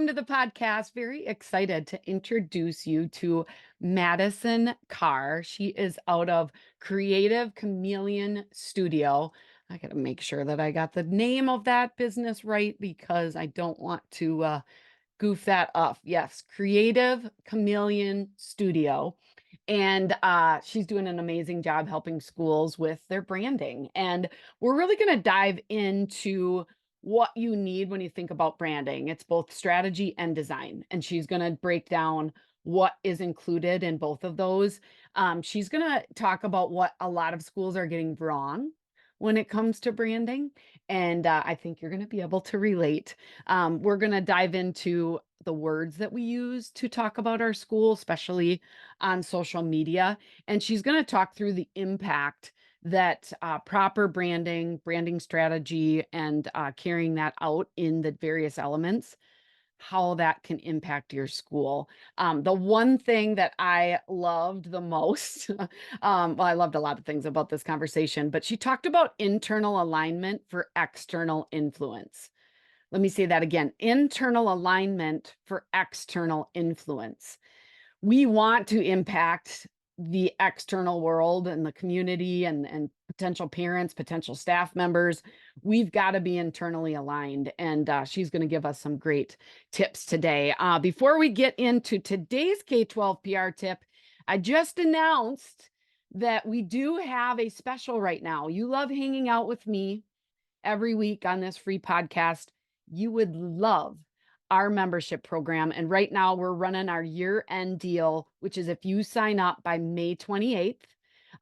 to the podcast. Very excited to introduce you to Madison Carr. She is out of Creative Chameleon Studio. I got to make sure that I got the name of that business right because I don't want to goof that up. Yes, Creative Chameleon Studio. And she's doing an amazing job helping schools with their branding. And we're really going to dive into what you need when you think about branding. It's both strategy and design. And she's going to break down what is included in both of those. She's going to talk about what a lot of schools are getting wrong when it comes to branding. And I think you're going to be able to relate. We're going to dive into the words that we use to talk about our school, especially on social media. And she's going to talk through the impact that proper branding strategy, and carrying that out in the various elements, how that can impact your school. The one thing that I loved the most, well, I loved a lot of things about this conversation, but she talked about internal alignment for external influence. Let me say that again, internal alignment for external influence. We want to impact the external world and the community and potential parents, potential staff members. We've got to be internally aligned. And she's going to give us some great tips today. Before we get into today's K-12 PR tip, I just announced that we do have a special right now. You love hanging out with me every week on this free podcast. You would love our membership program. And right now we're running our year-end deal, which is if you sign up by May 28th,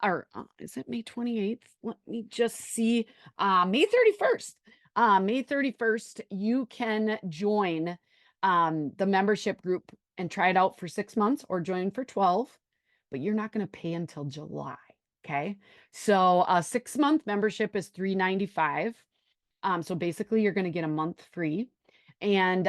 or is it May 28th? Let me just see. May 31st. May 31st, you can join the membership group and try it out for 6 months or join for 12, but you're not going to pay until July. Okay. So a 6-month membership is $395. So basically you're going to get a month free. And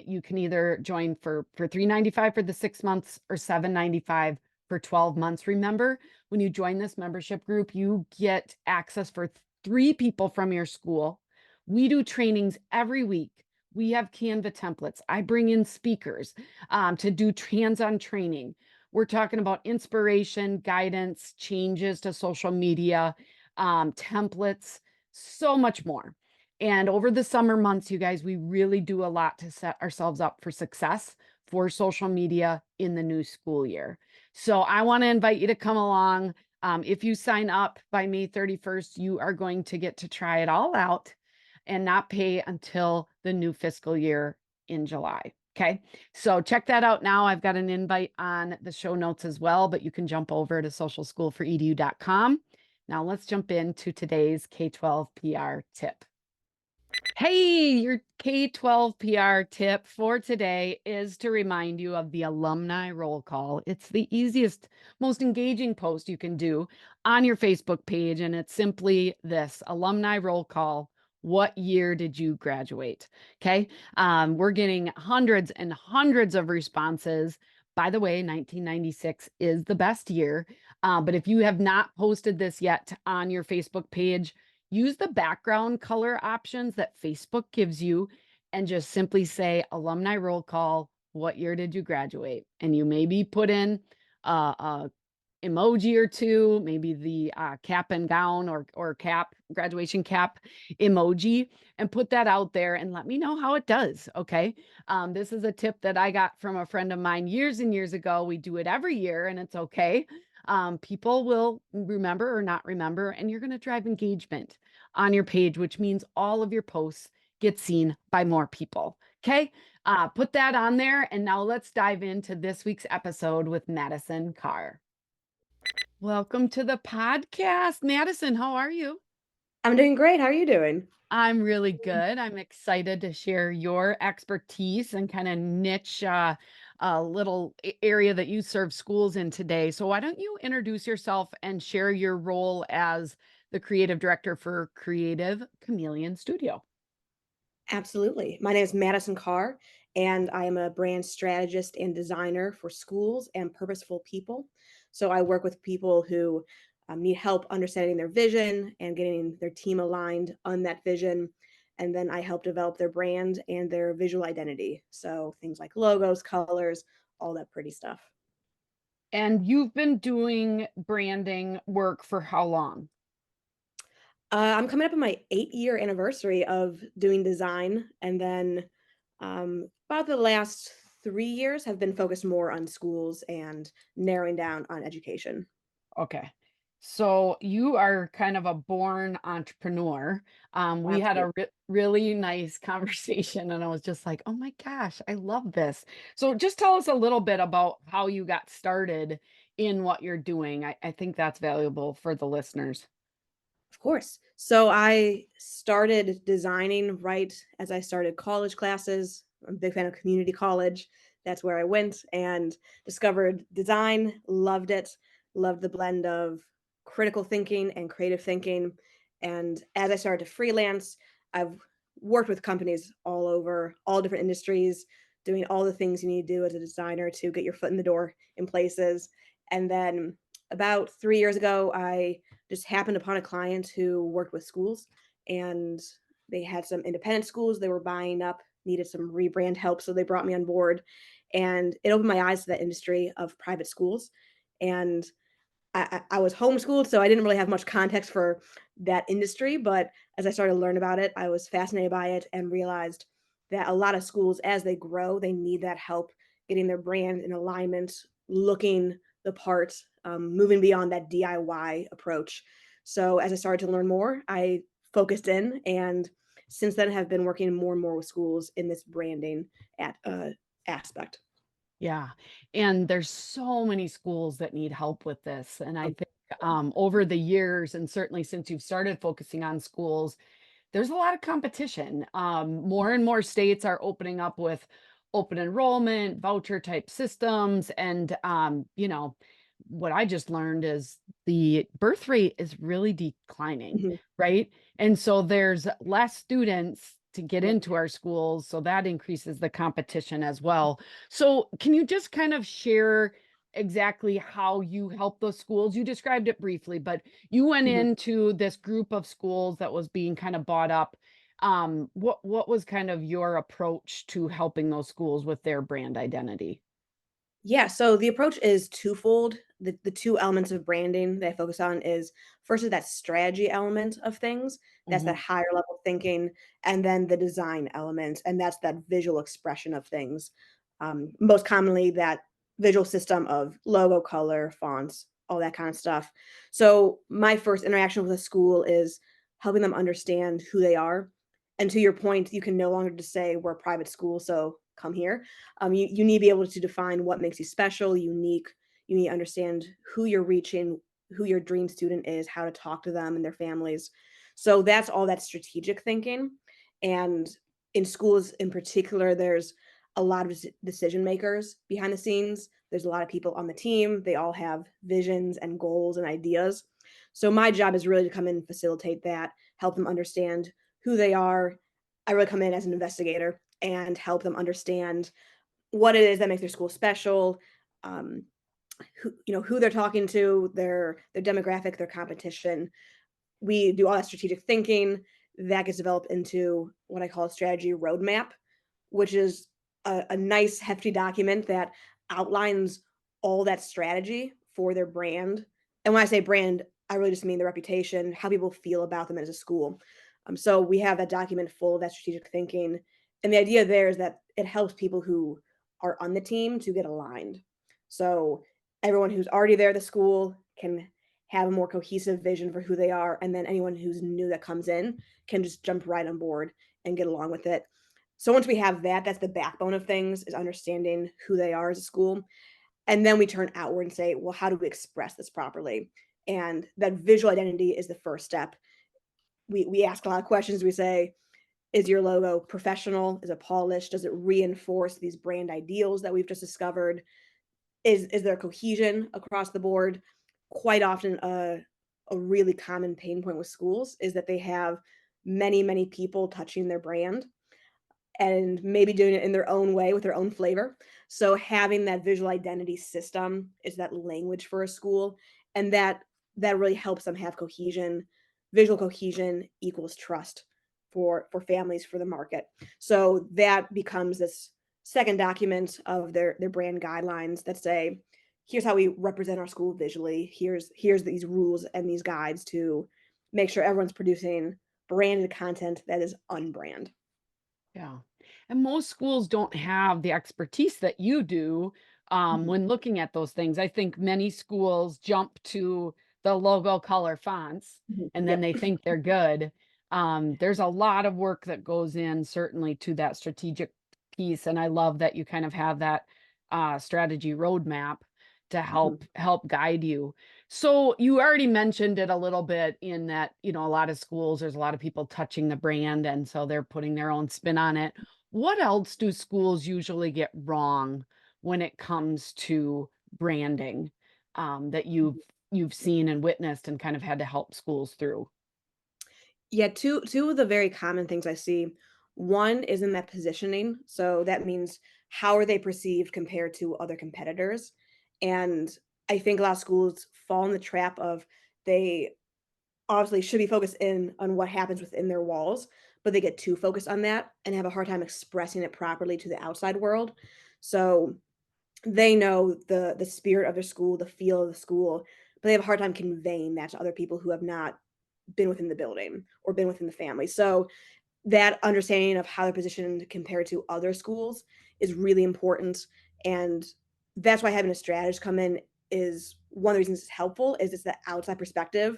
you can either join for $395 for the 6 months or $795 for 12 months. Remember, when you join this membership group, you get access for 3 people from your school. We do trainings every week. We have Canva templates. I bring in speakers to do hands-on training. We're talking about inspiration, guidance, changes to social media, templates, so much more. And over the summer months, you guys, we really do a lot to set ourselves up for success for social media in the new school year. So I want to invite you to come along. If you sign up by May 31st, you are going to get to try it all out and not pay until the new fiscal year in July. Okay, so check that out now. I've got an invite on the show notes as well, but you can jump over to socialschoolforedu.com. Now let's jump into today's K-12 PR tip. Hey, your K-12 PR tip for today is to remind you of the alumni roll call. It's the easiest, most engaging post you can do on your Facebook page, and it's simply this: alumni roll call. What year did you graduate? Okay. We're getting hundreds and hundreds of responses. By the way, 1996 is the best year. But if you have not posted this yet on your Facebook page, use the background color options that Facebook gives you and just simply say alumni roll call. What year did you graduate? And you maybe put in a emoji or two, maybe the cap and gown or cap, graduation cap emoji, and put that out there and let me know how it does. Okay. This is a tip that I got from a friend of mine years and years ago. We do it every year and it's okay. People will remember or not remember, and you're going to drive engagement on your page, which means all of your posts get seen by more people. Okay. Put that on there. And now let's dive into this week's episode with Madison Carr. Welcome to the podcast, Madison. How are you? I'm doing great. How are you doing? I'm really good. I'm excited to share your expertise and kind of niche little area that you serve schools in today. So why don't you introduce yourself and share your role as the creative director for Creative Chameleon Studio? Absolutely. My name is Madison Carr, and I am a brand strategist and designer for schools and purposeful people. So I work with people who need help understanding their vision and getting their team aligned on that vision. and then I help develop their brand and their visual identity. So things like logos, colors, all that pretty stuff. And you've been doing branding work for how long? I'm coming up on my 8-year anniversary of doing design, and then about the last 3 years have been focused more on schools and narrowing down on education. Okay. So you are kind of a born entrepreneur. We had Absolutely. a really nice conversation, and I was just like, oh my gosh, I love this. So just tell us a little bit about how you got started in what you're doing. I think that's valuable for the listeners. Of course. So I started designing right as I started college classes. I'm a big fan of community college. That's where I went and discovered design, loved it, loved the blend of critical thinking and creative thinking. And as I started to freelance, I've worked with companies all over, all different industries, doing all the things you need to do as a designer to get your foot in the door in places. And then about 3 years ago, I just happened upon a client who worked with schools, and they had some independent schools they were buying up, needed some rebrand help, so they brought me on board, and it opened my eyes to that industry of private schools. And I was homeschooled, so I didn't really have much context for that industry, but as I started to learn about it, I was fascinated by it and realized that a lot of schools, as they grow, they need that help getting their brand in alignment, looking the part, moving beyond that DIY approach. So as I started to learn more, I focused in, and since then have been working more and more with schools in this branding aspect. Yeah, and there's so many schools that need help with this, and I Um, think, over the years, and certainly since you've started focusing on schools, there's a lot of competition. More and more states are opening up with open enrollment, voucher type systems, and what I just learned is the birth rate is really declining, mhm, right? And so there's less students to get right. into our schools, so that increases the competition as well. So, can you just kind of share exactly how you help those schools? You described it briefly, but you went Mhm. into this group of schools that was being kind of bought up. What was kind of your approach to helping those schools with their brand identity? Yeah, so the approach is twofold. The two elements of branding that I focus on is first is that strategy element of things. That's that Mhm. higher level thinking, and then the design element, and that's that visual expression of things. Most commonly, that visual system of logo, color, fonts, all that kind of stuff. So my first interaction with a school is helping them understand who they are. And to your point, you can no longer just say we're a private school, so come here. You need to be able to define what makes you special, unique. You need to understand who you're reaching, who your dream student is, how to talk to them and their families. So that's all that strategic thinking. And in schools in particular, there's a lot of decision makers behind the scenes. There's a lot of people on the team. They all have visions and goals and ideas. So my job is really to come in and facilitate that, help them understand who they are. I really come in as an investigator and help them understand what it is that makes their school special, um, who they're talking to, their demographic, their competition. We do all that strategic thinking that gets developed into what I call a strategy roadmap, which is a nice hefty document that outlines all that strategy for their brand. And when I say brand, I really just mean the reputation, how people feel about them as a school. So we have that document full of that strategic thinking. And the idea there is that it helps people who are on the team to get aligned. So everyone who's already there at the school can have a more cohesive vision for who they are. And then anyone who's new that comes in can just jump right on board and get along with it. So once we have that, that's the backbone of things is understanding who they are as a school. And then we turn outward and say, well, how do we express this properly? And that visual identity is the first step. We ask a lot of questions. We say, is your logo professional? Is it polished? Does it reinforce these brand ideals that we've just discovered? Is there cohesion across the board? Quite often, a really common pain point with schools is that they have many, many people touching their brand and maybe doing it in their own way with their own flavor. So having that visual identity system is that language for a school, and that really helps them have cohesion. Visual cohesion equals trust for families for the market. So that becomes this second document of their brand guidelines that say, here's how we represent our school visually. Here's these rules and these guides to make sure everyone's producing branded content that is unbrand. Yeah. And most schools don't have the expertise that you do Mhm. when looking at those things. I think many schools jump to the logo color fonts Mhm. and then Yep. they think they're good. There's a lot of work that goes in, certainly, to that strategic piece. And I love that you kind of have that strategy roadmap to Mhm. help guide you. So you already mentioned it a little bit in that, a lot of schools, there's a lot of people touching the brand, and so they're putting their own spin on it. What else do schools usually get wrong when it comes to branding, that you've seen and witnessed and kind of had to help schools through? Yeah, two of the very common things I see. One is in that positioning. So that means how are they perceived compared to other competitors? And I think a lot of schools fall in the trap of they obviously should be focused in on what happens within their walls, but they get too focused on that and have a hard time expressing it properly to the outside world. So they know the spirit of their school, the feel of the school, but they have a hard time conveying that to other people who have not been within the building or been within the family. So that understanding of how they're positioned compared to other schools is really important, and that's why having a strategist come in is one of the reasons it's helpful, is it's the outside perspective.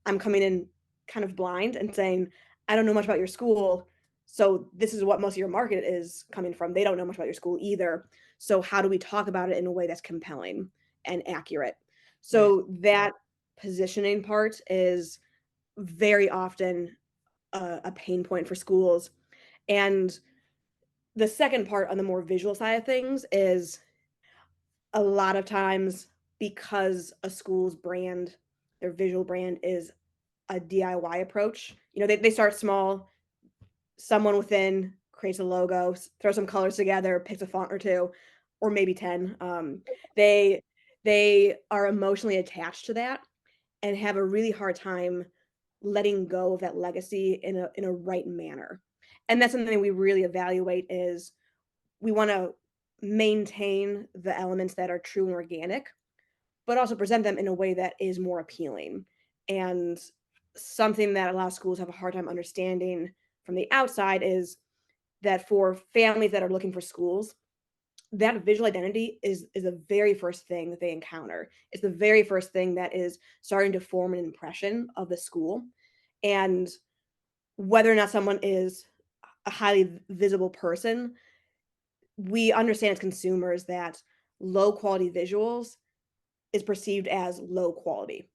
I'm coming in kind of blind and saying, "I don't know much about your school, so this is what most of your market is coming from. They don't know much about your school either. So how do we talk about it in a way that's compelling and accurate?" Right. So that positioning part is very often a pain point for schools. And the second part on the more visual side of things is a lot of times because a school's brand, their visual brand is a DIY approach. They start small, someone within creates a logo, throw some colors together, picks a font or two, or maybe 10. They they are emotionally attached to that and have a really hard time letting go of that legacy in a right manner. And that's something we really evaluate is we want to maintain the elements that are true and organic, but also present them in a way that is more appealing. And something that a lot of schools have a hard time understanding from the outside is that for families that are looking for schools, that visual identity is the very first thing that they encounter. It's the very first thing that is starting to form an impression of the school. And whether or not someone is a highly visible person, we understand as consumers that low quality visuals is perceived as low quality.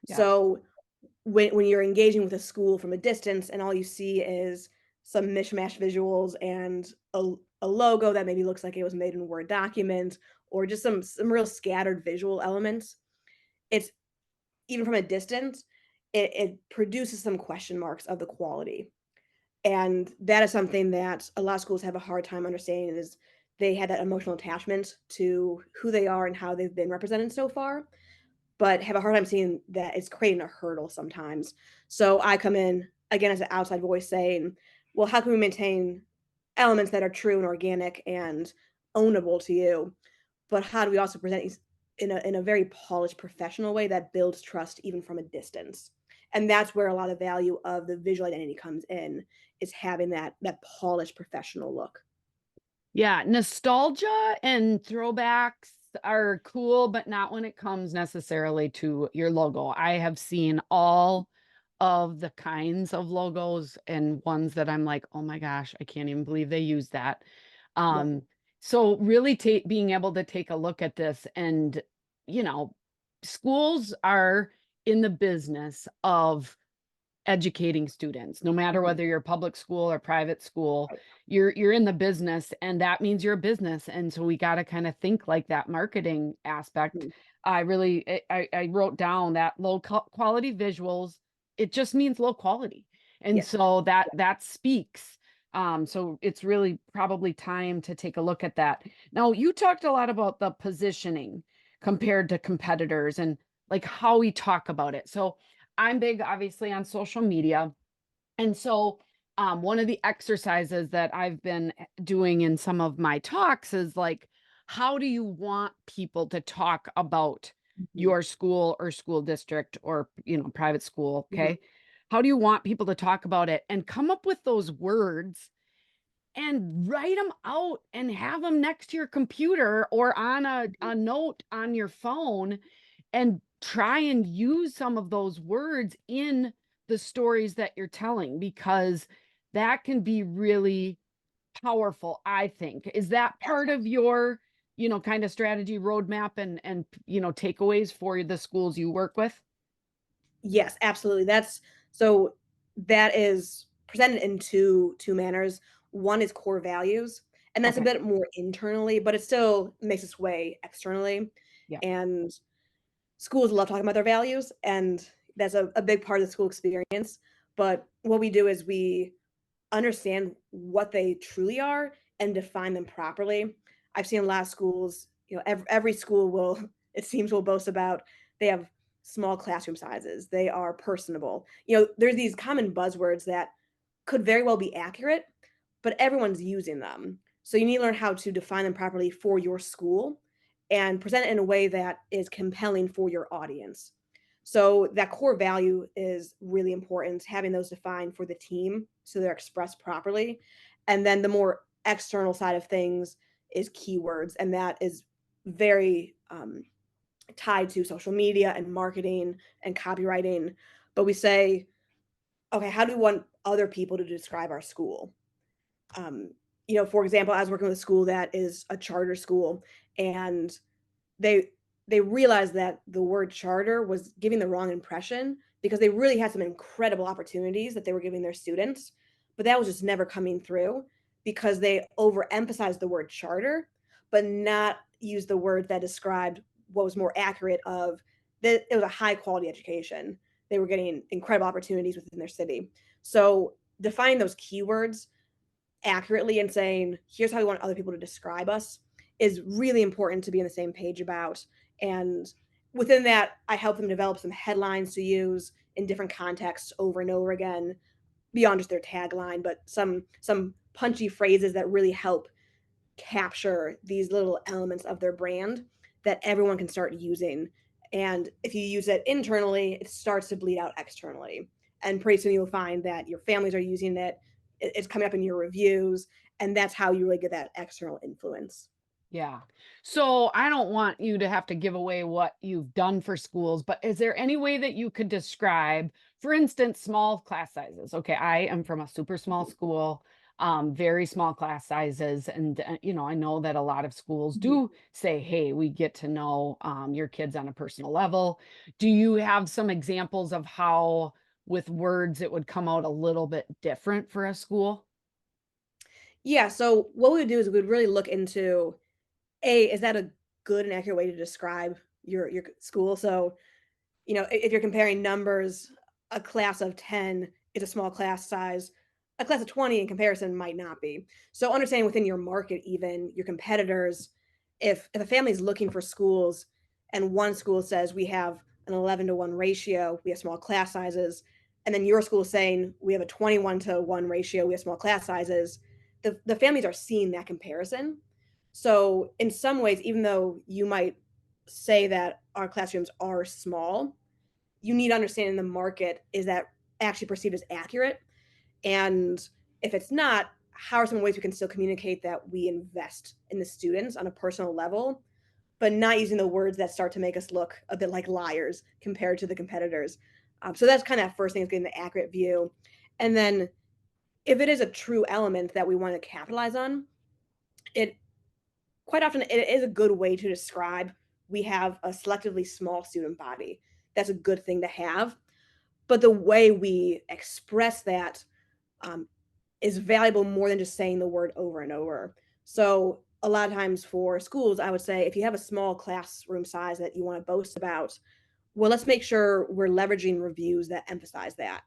Yes. So when you're engaging with a school from a distance and all you see is some mishmash visuals and a logo that maybe looks like it was made in a Word document or just some real scattered visual elements, it's even from a distance, it produces some question marks of the quality. And that is something that a lot of schools have a hard time understanding is they had that emotional attachment to who they are and how they've been represented so far, but have a hard time seeing that it's creating a hurdle sometimes. So I come in again as an outside voice saying, well, how can we maintain elements that are true and organic and ownable to you? But how do we also present these in a very polished professional way that builds trust even from a distance? And that's where a lot of value of the visual identity comes in, is having that polished professional look. Yeah, nostalgia and throwbacks are cool, but not when it comes necessarily to your logo. I have seen all of the kinds of logos and ones that I'm like, oh my gosh, I can't even believe they use that. Yep. Um, so really being able to take a look at this and, you know, schools are in the business of educating students, no matter Mhm. whether you're public school or private school. Right. You're in the business, and that means you're a business, and so we got to kind of think like that marketing aspect. Mhm. I wrote down that quality visuals, it just means low quality, and Yes. so that speaks. So it's really probably time to take a look at that. Now, you talked a lot about the positioning compared to competitors and like how we talk about it. So I'm big, obviously, on social media. And so One of the exercises that I've been doing in some of my talks is like, how do you want people to talk about Mhm, your school or school district or, private school? mhm, Okay. How do you want people to talk about it and come up with those words and write them out and have them next to your computer or on mhm. a note on your phone and try and use some of those words in the stories that you're telling because that can be really powerful, I think. Is that Yes. part of your, kind of strategy roadmap and takeaways for the schools you work with? Yes, absolutely. That is presented in two manners. One is core values, and that's a Okay. bit more internally, but it still makes its way externally. Yeah. And schools love talking about their values, and that's a big part of the school experience. But what we do is we understand what they truly are and define them properly. I've seen a lot of schools, every school will, it seems, will boast about they have small classroom sizes. They are personable. There's these common buzzwords that could very well be accurate, but everyone's using them. So you need to learn how to define them properly for your school and present it in a way that is compelling for your audience. So that core value is really important, having those defined for the team so they're expressed properly. And then the more external side of things is keywords, and that is very tied to social media and marketing and copywriting. But we say, okay, how do we want other people to describe our school? Um, for example, I was working with a school that is a charter school, and they they realized that the word charter was giving the wrong impression because they really had some incredible opportunities that they were giving their students, but that was just never coming through because they overemphasized the word charter, but not use the word that described what was more accurate of that it was a high quality education. They were getting incredible opportunities within their city. So defining those keywords accurately and saying, "Here's how we want other people to describe us," is really important to be on the same page about. And within that, I help them develop some headlines to use in different contexts over and over again, beyond just their tagline, but some punchy phrases that really help capture these little elements of their brand that everyone can start using. And if you use it internally, it starts to bleed out externally. And pretty soon you'll find that your families are using it, it's coming up in your reviews, and that's how you really get that external influence. Yeah. So I don't want you to have to give away what you've done for schools, but is there any way that you could describe, for instance, small class sizes? Okay, I am from a super small school, very small class sizes, and I know that a lot of schools Mhm. do say, "Hey, we get to know your kids on a personal level." Do you have some examples of how, with words, it would come out a little bit different for a school? Yeah, so what we would do is we'd really look into, A, is that a good and accurate way to describe your school? So if you're comparing numbers, a class of 10 is a small class size. A class of 20 in comparison might not be. So understanding within your market, even your competitors, if a family is looking for schools and one school says we have an 11-to-1 ratio, we have small class sizes, and then your school is saying we have a 21-to-1 ratio, we have small class sizes, the families are seeing that comparison. So in some ways, even though you might say that our classrooms are small, you need to understand in the market, is that actually perceived as accurate? And if it's not, how are some ways we can still communicate that we invest in the students on a personal level, but not using the words that start to make us look a bit like liars compared to the competitors? So that's kind of that first thing, is getting the accurate view. And then if it is a true element that we want to capitalize on, it quite often it is a good way to describe we have a selectively small student body. That's a good thing to have, but the way we express that um, is valuable more than just saying the word over and over. So a lot of times for schools, I would say if you have a small classroom size that you want to boast about, well, let's make sure we're leveraging reviews that emphasize that.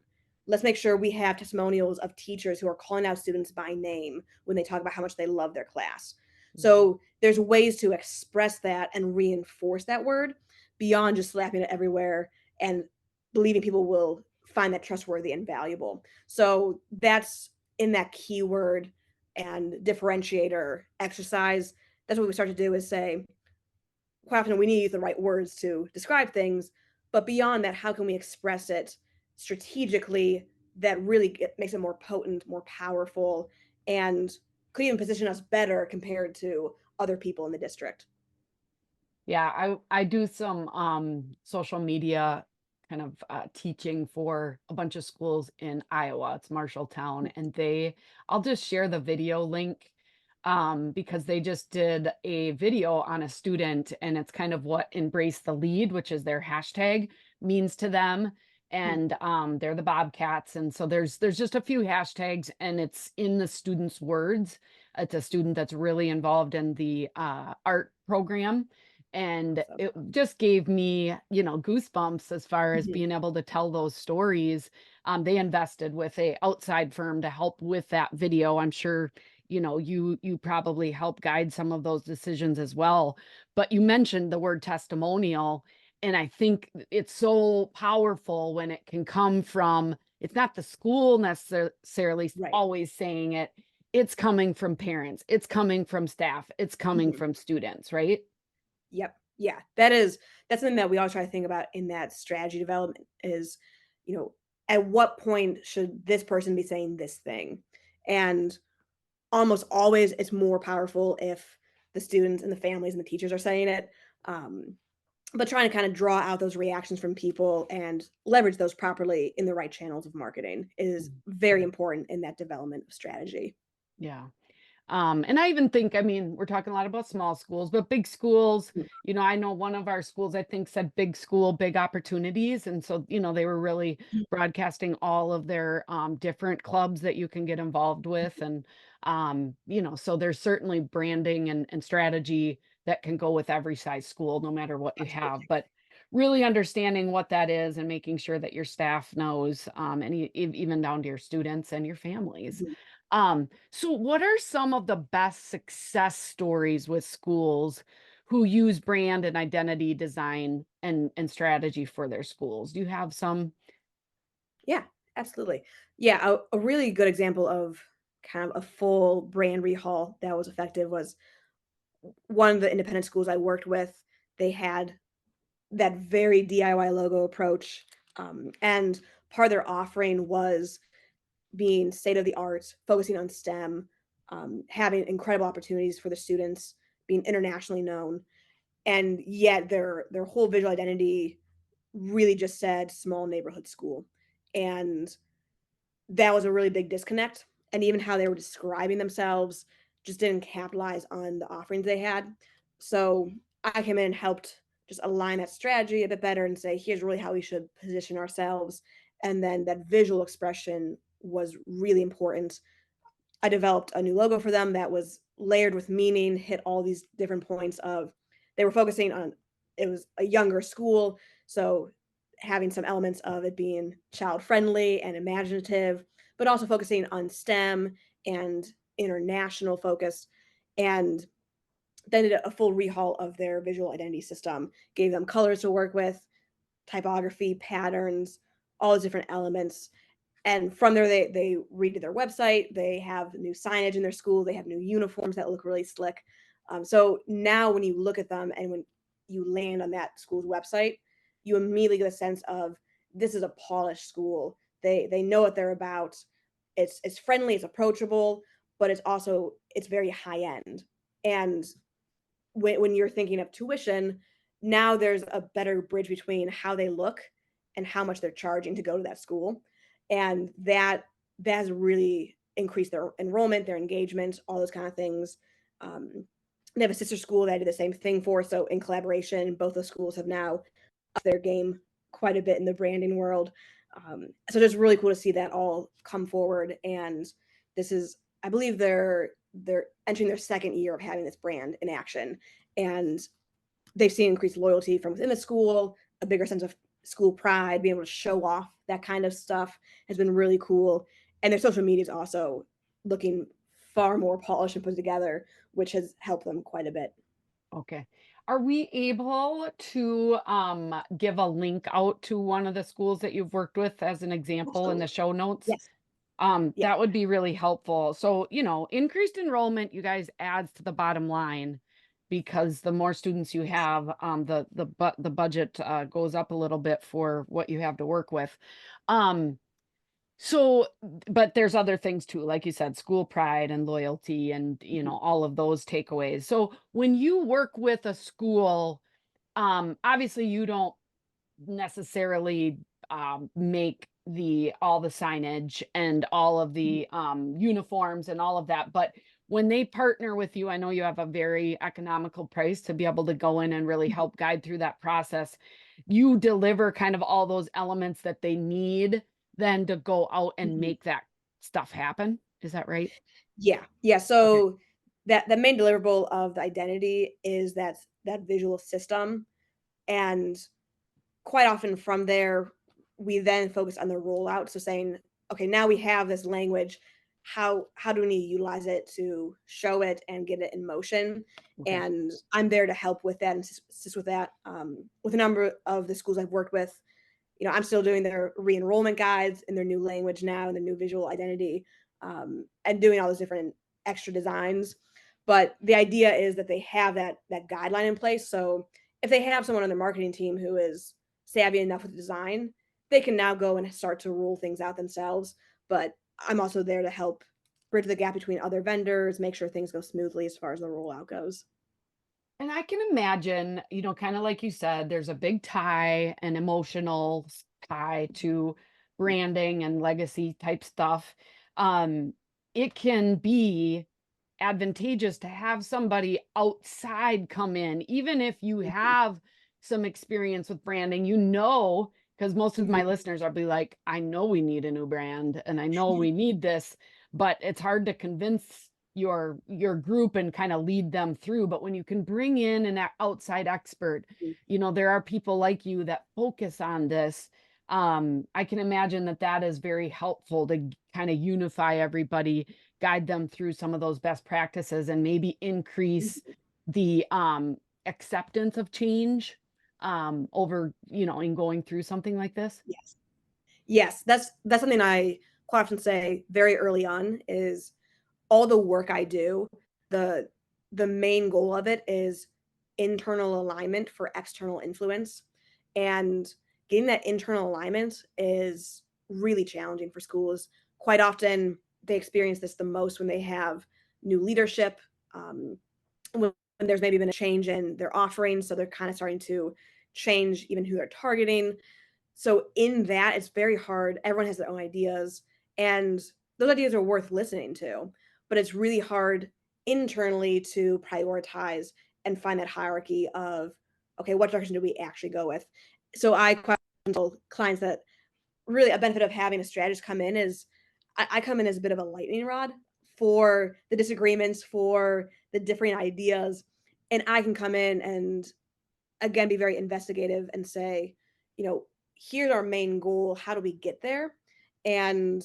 Let's make sure we have testimonials of teachers who are calling out students by name when they talk about how much they love their class. Mhm. So there's ways to express that and reinforce that word beyond just slapping it everywhere and believing people will find that trustworthy and valuable. So that's in that keyword and differentiator exercise, that's what we start to do is say, quite often we need to use the right words to describe things, but beyond that, how can we express it strategically that really makes it more potent, more powerful, and could even position us better compared to other people in the district? Yeah, I do some social media kind of teaching for a bunch of schools in Iowa. It's Marshalltown, and I'll just share the video link because they just did a video on a student, and it's kind of what embrace the lead, which is their hashtag, means to them. Mhm. And they're the Bobcats, and so there's just a few hashtags, and it's in the student's words. It's a student that's really involved in the art program, and Awesome. it just gave me, goosebumps as far as Mhm. being able to tell those stories. They invested with a outside firm to help with that video. I'm sure, you probably help guide some of those decisions as well. But you mentioned the word testimonial, and I think it's so powerful when it can come from, it's not the school necessarily Right. always saying it. It's coming from parents, it's coming from staff, it's coming Mhm. from students, right? Yep. Yeah. That's something that we all try to think about in that strategy development is, you know, at what point should this person be saying this thing? And almost always it's more powerful if the students and the families and the teachers are saying it. Um, but trying to kind of draw out those reactions from people and leverage those properly in the right channels of marketing is Mm, very mm, important in that development of strategy. yeah. And I even think, I mean, we're talking a lot about small schools, but big schools, Mm. I know one of our schools, I think, said big school, big opportunities. And so, they were really broadcasting all of their different clubs that you can get involved with. And, so there's certainly branding and strategy that can go with every size school, no matter what you have. Absolutely. But really understanding what that is and making sure that your staff knows, and even down to your students and your families. Mhm. So what are some of the best success stories with schools who use brand and identity design and strategy for their schools? Do you have some? Yeah, absolutely. Yeah, a really good example of kind of a full brand rehaul that was effective was one of the independent schools I worked with. They had that very DIY logo approach, and part of their offering was being state of the art, focusing on STEM, having incredible opportunities for the students, being internationally known, and yet their whole visual identity really just said small neighborhood school, and that was a really big disconnect, and even how they were describing themselves just didn't capitalize on the offerings they had. So, I came in and helped just align that strategy a bit better and say, "Here's really how we should position ourselves," and then that visual expression was really important. I developed a new logo for them that was layered with meaning, hit all these different points of they were focusing on it was a younger school, so having some elements of it being child friendly and imaginative, but also focusing on STEM and international focus. And then did a full rehaul of their visual identity system, gave them colors to work with, typography, patterns, all those different elements, and from there, they redid their website. They have new signage in their school. They have new uniforms that look really slick. So now, when you look at them and when you land on that school's website, you immediately get a sense of this is a polished school. They know what they're about. It's friendly, it's approachable, but it's very high end. And when you're thinking of tuition, now there's a better bridge between how they look and how much they're charging to go to that school, and that has really increased their enrollment, their engagement, all those kind of things. Um, they have a sister school that I did the same thing for, so in collaboration, both the schools have now upped their game quite a bit in the branding world. So it's really cool to see that all come forward, and this is, I believe, they're entering their second year of having this brand in action, and they've seen increased loyalty from within the school, a bigger sense of school pride, being able to show off that kind of stuff has been really cool. And their social media is also looking far more polished and put together, which has helped them quite a bit. Okay. Are we able to give a link out to one of the schools that you've worked with as an example in the Absolutely. show notes? Yes. Yeah. That would be really helpful. So, increased enrollment, you guys adds to the bottom line because the more students you have, the budget goes up a little bit for what you have to work with. Um, so, but there's other things too, like you said, school pride and loyalty and, Mhm. all of those takeaways. So when you work with a school, obviously you don't necessarily make the all the signage and all of the uniforms and all of that, but when they partner with you, I know you have a very economical price to be able to go in and really help guide through that process. You deliver kind of all those elements that they need then to go out and Mhm. make that stuff happen. Is that right? Yeah. Yeah, Okay. so that the main deliverable of the identity is that visual system, and quite often from there, we then focus on the rollout, so saying, "Okay, now we have this language, how do we need to utilize it to show it and get it in motion?" Okay. And I'm there to help with that and assist with that, with a number of the schools I've worked with. I'm still doing their re-enrollment guides in their new language now and the new visual identity, and doing all those different extra designs. But the idea is that they have that guideline in place. So if they have someone on their marketing team who is savvy enough with the design, they can now go and start to roll things out themselves. But I'm also there to help bridge the gap between other vendors, make sure things go smoothly as far as the rollout goes. And I can imagine, kind of like you said, there's a big tie, an emotional tie to branding and legacy type stuff. Um, it can be advantageous to have somebody outside come in, even if you Mhm, have some experience with branding, because most of my mhm, listeners are be like, I know we need a new brand and I know we need this, but it's hard to convince your group and kind of lead them through. But when you can bring in an outside expert, mhm, there are people like you that focus on this. I can imagine that that is very helpful to kind of unify everybody, guide them through some of those best practices and maybe increase mhm. the acceptance of change over in going through something like this. Yes. Yes, that's something I quite often say very early on is all the work I do, the the main goal of it is internal alignment for external influence, and getting that internal alignment is really challenging for schools. Quite often, they experience this the most when they have new leadership, when there's maybe been a change in their offerings, so they're kinda starting to change even who they're targeting. So in that, it's very hard. Everyone has their own ideas, and those ideas are worth listening to, but it's really hard internally to prioritize and find that hierarchy of, okay, what direction do we actually go with? So I quite often tell clients that really a benefit of having a strategist come in is I come in as a bit of a lightning rod for the disagreements, for the differing ideas, and I can come in and again, be very investigative and say, here's our main goal. How do we get there? And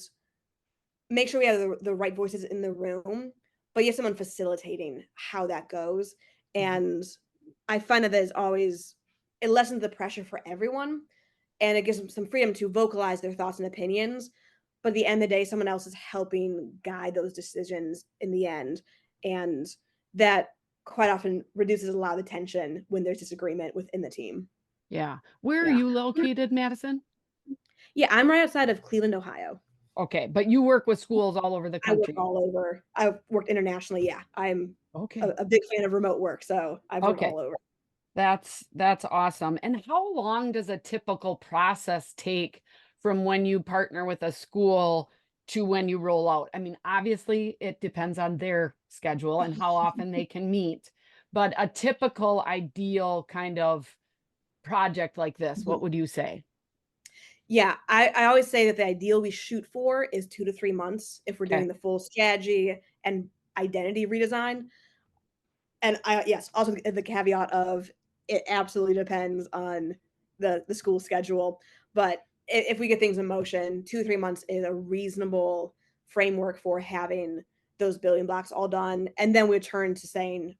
make sure we have the right voices in the room, but you have someone facilitating how that goes. Mhm. And I find that there's always, it lessens the pressure for everyone and it gives them some freedom to vocalize their thoughts and opinions. But at the end of the day, someone else is helping guide those decisions in the end. And that quite often reduces a lot of the tension when there's disagreement within the team. Yeah. Where are Yeah. you located, Madison? Yeah, I'm right outside of Cleveland, Ohio. Okay, but you work with schools all over the I work country. all over. I've worked internationally, yeah. I'm a Okay. a big fan of remote work, so I've worked Okay. all over. That's awesome. And how long does a typical process take from when you partner with a school to when you roll out? I mean, obviously it depends on their schedule and how often they can meet, but a typical ideal kind of project like this, what Mhm. would you say? Yeah, I always say that the ideal we shoot for is 2 to 3 months if we're doing Okay. the full strategy and identity redesign. And I yes, also the caveat of it absolutely depends on the school schedule, but if we get things in motion, 2 to 3 months is a reasonable framework for having those building blocks all done, and then we turn to saying,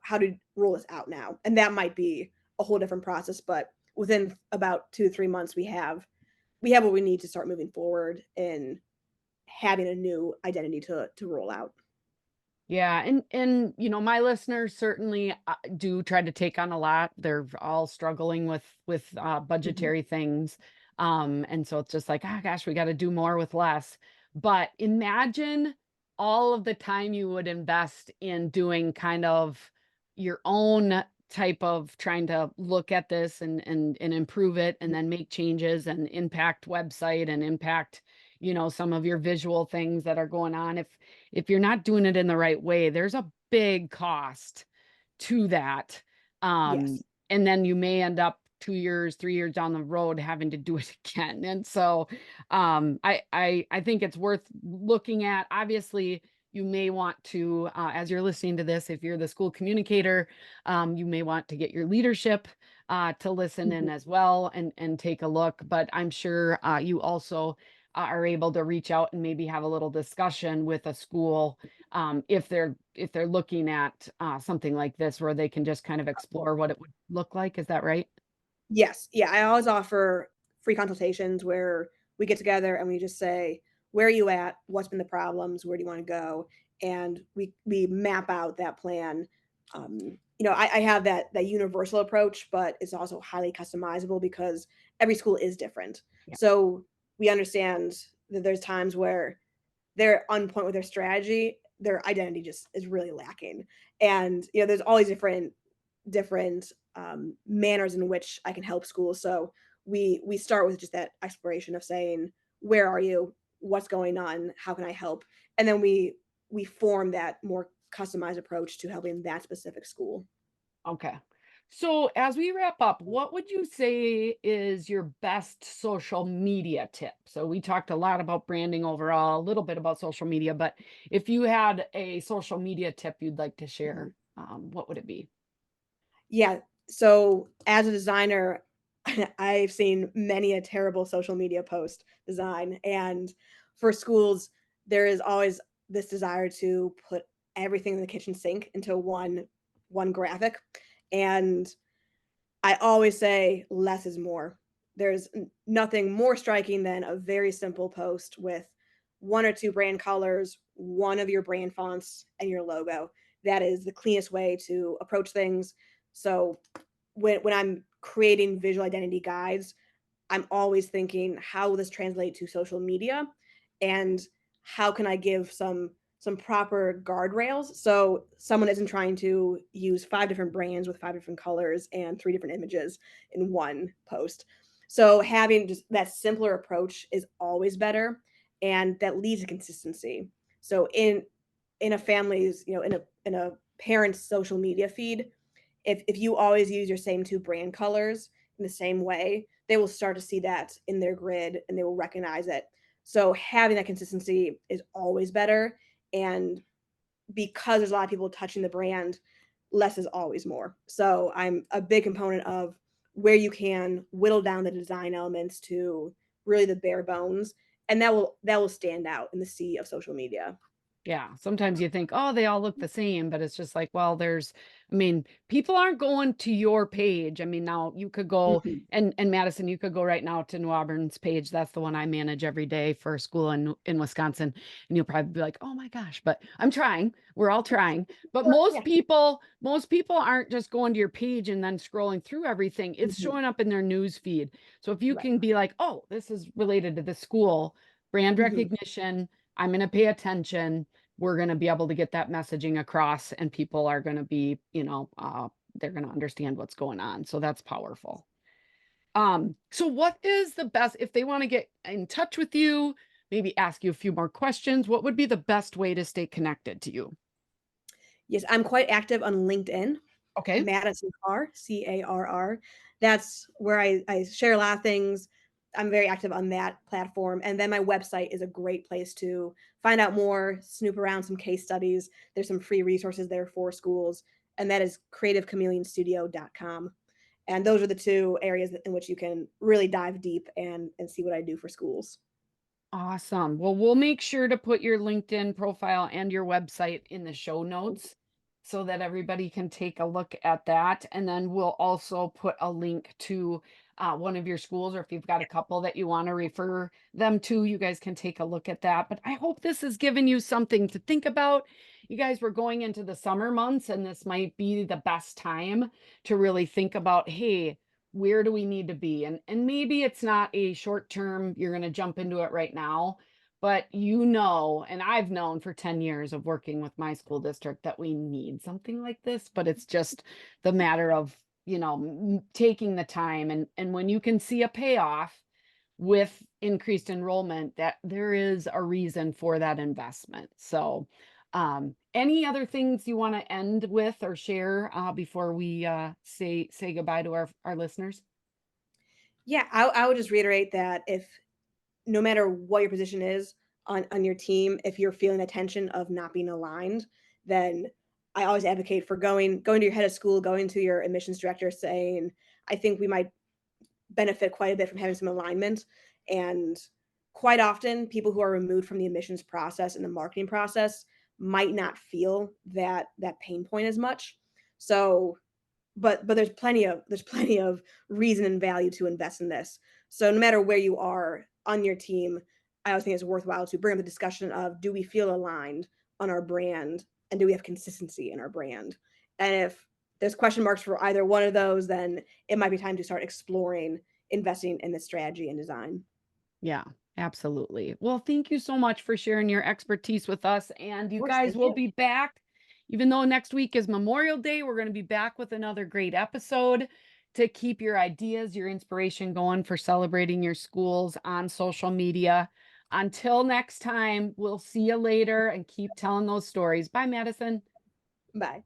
"How to roll this out now?" And that might be a whole different process, but within about 2 to 3 months, we have what we need to start moving forward in having a new identity to roll out. Yeah, and my listeners certainly do try to take on a lot. They're all struggling with Mhm. budgetary things, and so it's just like, oh gosh, we got to do more with less. But imagine all of the time you would invest in doing kind of your own type of trying to look at this and improve it, and then make changes and impact website and impact some of your visual things that are going on. If you're not doing it in the right way, there's a big cost to that. Um, Yes. and then you may end up 2 years, 3 years down the road having to do it again. And so I think it's worth looking at. Obviously, you may want to, as you're listening to this, if you're the school communicator, you may want to get your leadership to listen in Mhm. as well and take a look. But I'm sure you also are able to reach out and maybe have a little discussion with a school, if they're looking at something like this where they can just kind of explore what it would look like. Is that right? Yes. Yeah, I always offer free consultations where we get together and we just say, "Where are you at? What's been the problems? Where do you wanna go?" And we map out that plan. I have that universal approach, but it's also highly customizable because every school is different. Yeah. So, we understand that there's times where they're on point with their strategy, their identity just is really lacking. And, there's always different manners in which I can help schools. So we start with just that exploration of saying, "Where are you? What's going on? How can I help?" And then we form that more customized approach to helping that specific school. Okay. So as we wrap up, what would you say is your best social media tip? So we talked a lot about branding overall, a little bit about social media, but if you had a social media tip you'd like to share, Mhm. what would it be? Yeah. So as a designer, I've seen many a terrible social media post design. And for schools, there is always this desire to put everything in the kitchen sink into one graphic. And I always say less is more. There's nothing more striking than a very simple post with one or two brand colors, one of your brand fonts, and your logo. That is the cleanest way to approach things. So when I'm creating visual identity guides, I'm always thinking, how will this translate to social media? And how can I give some proper guardrails so someone isn't trying to use five different brands with five different colors and three different images in one post. So having just that simpler approach is always better, and that leads to consistency. So in a family's, in a parent's social media feed, if you always use your same two brand colors in the same way, they will start to see that in their grid and they will recognize it. So having that consistency is always better. And because there's a lot of people touching the brand, less is always more. So I'm a big component of where you can whittle down the design elements to really the bare bones, and that will stand out in the sea of social media. Yeah, sometimes you think, "Oh, they all look the same," but it's just like, well, people aren't going to your page. I mean, now you could go Mhm. and Madison, you could go right now to New Auburn's page. That's the one I manage every day for a school in Wisconsin, and you'll probably be like, "Oh my gosh," but I'm trying. We're all trying. But Well, yeah. most people aren't just going to your page and then scrolling through everything. It's Mhm. showing up in their news feed. So if you Right. can be like, "Oh, this is related to the school, brand Mhm. recognition, I'm going to pay attention, we're going to be able to get that messaging across and people are going to be, they're going to understand what's going on." So that's powerful. So what is the best if they want to get in touch with you, maybe ask you a few more questions, what would be the best way to stay connected to you? Yes, I'm quite active on LinkedIn. Okay. Madison Carr, Carr. That's where I share a lot of things. I'm very active on that platform. And then my website is a great place to find out more, snoop around some case studies. There's some free resources there for schools, and that is creativechameleonstudio.com. And those are the two areas in which you can really dive deep and see what I do for schools. Awesome. Well, we'll make sure to put your LinkedIn profile and your website in the show notes so that everybody can take a look at that. And then we'll also put a link to one of your schools, or if you've got a couple that you want to refer them to, you guys can take a look at that. But I hope this has given you something to think about. You guys were going into the summer months, and this might be the best time to really think about, hey, where do we need to be? And maybe it's not a short term, you're going to jump into it right now, but and I've known for 10 years of working with my school district that we need something like this, but it's just the matter of, taking the time, and when you can see a payoff with increased enrollment, that there is a reason for that investment. So, any other things you want to end with or share before we say goodbye to our listeners? Yeah, I would just reiterate that if no matter what your position is on your team, if you're feeling the tension of not being aligned, then I always advocate for going to your head of school, going to your admissions director, saying, "I think we might benefit quite a bit from having some alignment." And quite often, people who are removed from the admissions process and the marketing process might not feel that pain point as much. So but there's plenty of reason and value to invest in this. So no matter where you are on your team, I always think it's worthwhile to bring up the discussion of, do we feel aligned on our brand, and do we have consistency in our brand? And if there's question marks for either one of those, then it might be time to start exploring investing in the strategy and design. Yeah, absolutely. Well, thank you so much for sharing your expertise with us. And Of you course, guys thank will you. be back. Even though next week is Memorial Day, we're going to be back with another great episode to keep your ideas, your inspiration going for celebrating your schools on social media. Until next time, we'll see you later and keep telling those stories. Bye, Madison. Bye.